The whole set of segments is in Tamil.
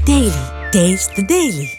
Daily. Taste the Daily.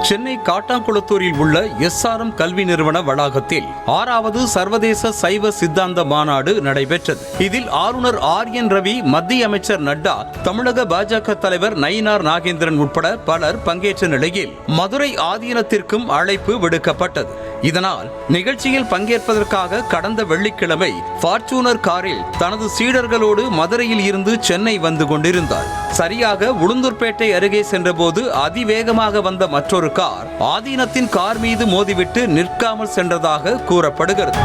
Chennai காட்டாங்குளத்தூரில் உள்ள SRM கல்வி நிறுவன வளாகத்தில் 6வது சர்வதேச சைவ சித்தாந்த மாநாடு நடைபெற்றது. இதில் ஆளுநர் RN ரவி, மத்திய அமைச்சர் நட்டா, தமிழக பாஜக தலைவர் நயினார் நாகேந்திரன் உட்பட பலர் பங்கேற்ற நிலையில் மதுரை ஆதீனத்திற்கும் அழைப்பு விடுக்கப்பட்டது. இதனால் நிகழ்ச்சியில் பங்கேற்பதற்காக கடந்த வெள்ளிக்கிழமை ஃபார்ச்சூனர் காரில் தனது சீடர்களோடு மதுரையில் இருந்து சென்னை வந்து கொண்டிருந்தார். சரியாக உளுந்தூர்பேட்டை அருகே சென்றபோது அதிவேகமாக வந்த மற்றொரு கார் ஆதீனத்தின் கார் மீது மோதிவிட்டு நிற்காமல் சென்றதாக கூறப்படுகிறது.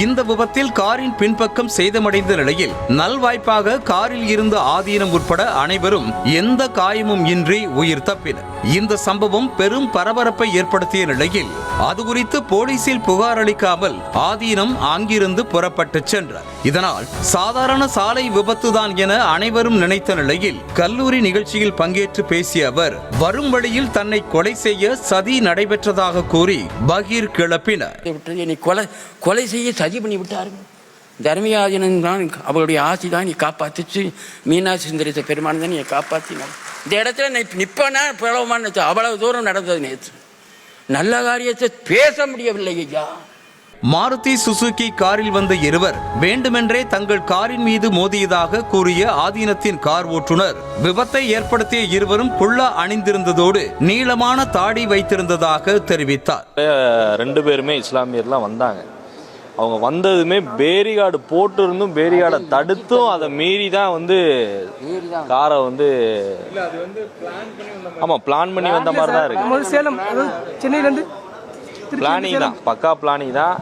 இந்த விபத்தில் காரின் பின்பக்கம் சேதமடைந்த நிலையில் நல்வாய்ப்பாக காரில் இருந்த ஆதீனம் உட்பட அனைவரும் எந்த காயமும் இன்றி உயிர் தப்பினர். இந்த சம்பவம் பெரும் பரபரப்பை ஏற்படுத்திய நிலையில் அது குறித்து போலீசில் புகார் அளிக்காமல் ஆதீனம் அங்கிருந்து புறப்பட்டு சென்றார். இதனால் சாதாரண சாலை விபத்துதான் என அனைவரும் நினைத்த நிலையில் கல்லூரி நிகழ்ச்சியில் பங்கேற்று பேசிய அவர் வரும் வழியில் தன்னை கொலை செய்ய சதி நடைபெற்றதாக கூறி பகீர் கிளப்பினார். கொலை செய்ய சதி பண்ணி விட்டார்கள். தர்மியாதீனம் தான் அவருடைய ஆசி தான் நீ காப்பாற்றிச்சு. மீனாட்சி சுந்தரத்தை பெருமான் தான் நீ காப்பாற்றினார். இந்த இடத்துல நிற்பனா பிளவமான்னு அவ்வளவு தூரம் நடந்தது. நேற்று நல்ல காரியத்தை பேச முடியவில்லை ஐயா. மாருதி சுசுகி காரில் வந்த இருவர் வேண்டுமென்றே தங்கள் காரின் மீது மோதியதாக கூறிய ஆதீனத்தின் கார் ஓட்டுநர் விபத்தை ஏற்படுத்திய இருவரும் குல்லா அணிந்திருந்ததோடு நீளமான தாடி வைத்திருந்ததாக தெரிவித்தார். 2 பேருமே இஸ்லாமியர்லாம் வந்தாங்க. அவங்க வந்ததுமே பேரிகார்டு போட்டு இருந்தும் பேரிகார்டை தடுத்தும் அதை மீறி தான் காரை பிளான் பண்ணி வந்த மாதிரி தான் இருக்கு. சேலம் சென்னையிலேருந்து பிளானிங் தான், பக்கா பிளானிங் தான்.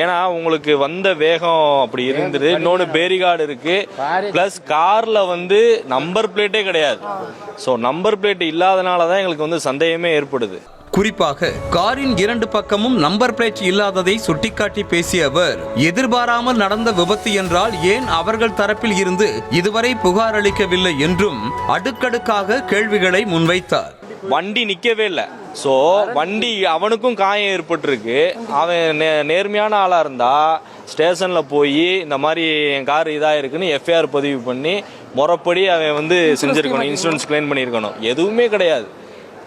ஏன்னா உங்களுக்கு வந்த வேகம் அப்படி இருந்தது. இன்னொன்று பேரிகார்டு இருக்கு, பிளஸ் கார்ல நம்பர் பிளேட்டே கிடையாது. ஸோ நம்பர் பிளேட் இல்லாதனால தான் எங்களுக்கு சந்தேகமே ஏற்படுது. குறிப்பாக காரின் 2 பக்கமும் நம்பர் பிளேட் இல்லாததை சுட்டிக்காட்டி பேசிய அவர் எதிர்பாராமல் நடந்த விபத்து என்றால் ஏன் அவர்கள் தரப்பில் இருந்து இதுவரை புகார் அளிக்கவில்லை என்றும் அடுக்கடுக்காக கேள்விகளை முன்வைத்தார். வண்டி நிக்கவே இல்லை. ஸோ வண்டி அவனுக்கும் காயம் ஏற்பட்டிருக்கு. அவன் நேர்மையான ஆளா இருந்தா ஸ்டேஷன்ல போய் இந்த மாதிரி என் கார் இதாயிருக்குன்னு FIR பதிவு பண்ணி முறைப்படி அவன் செஞ்சிருக்கணும், இன்சூரன்ஸ் கிளைம் பண்ணியிருக்கணும். எதுவுமே கிடையாது.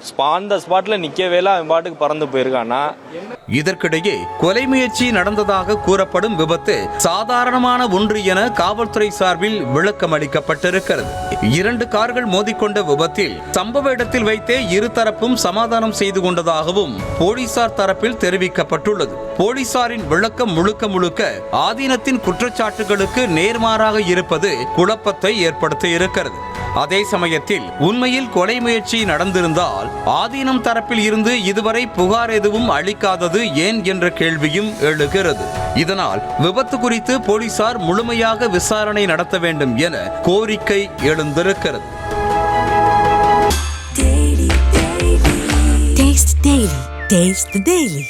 ஸ்பாட்ல நிக்கவே அவன் பாட்டுக்கு பறந்து போயிருக்கானா. இதற்கிடையே கொலை முயற்சி நடந்ததாக கூறப்படும் விபத்து சாதாரணமான ஒன்று என காவல்துறை சார்பில் விளக்கம் அளிக்கப்பட்டிருக்கிறது. 2 கார்கள் மோதிக்கொண்ட விபத்தில் சம்பவ இடத்தில் வைத்தே இருதரப்பும் சமாதானம் செய்து கொண்டதாகவும் போலீசார் தரப்பில் தெரிவிக்கப்பட்டுள்ளது. போலீசாரின் விளக்கம் முழுக்க ஆதீனத்தின் குற்றச்சாட்டுகளுக்கு நேர்மாறாக இருப்பது குழப்பத்தை ஏற்படுத்தி இருக்கிறது. அதே சமயத்தில் உண்மையில் கொலை முயற்சி நடந்திருந்தால் ஆதீனம் தரப்பில் இருந்து இதுவரை புகார் எதுவும் அளிக்காதது ஏன் என்ற கேள்வியும் எழுகிறது. இதனால் விபத்து குறித்து போலீசார் முழுமையாக விசாரணை நடத்த வேண்டும் என கோரிக்கை எழுந்திருக்கிறது. Taste the Daily.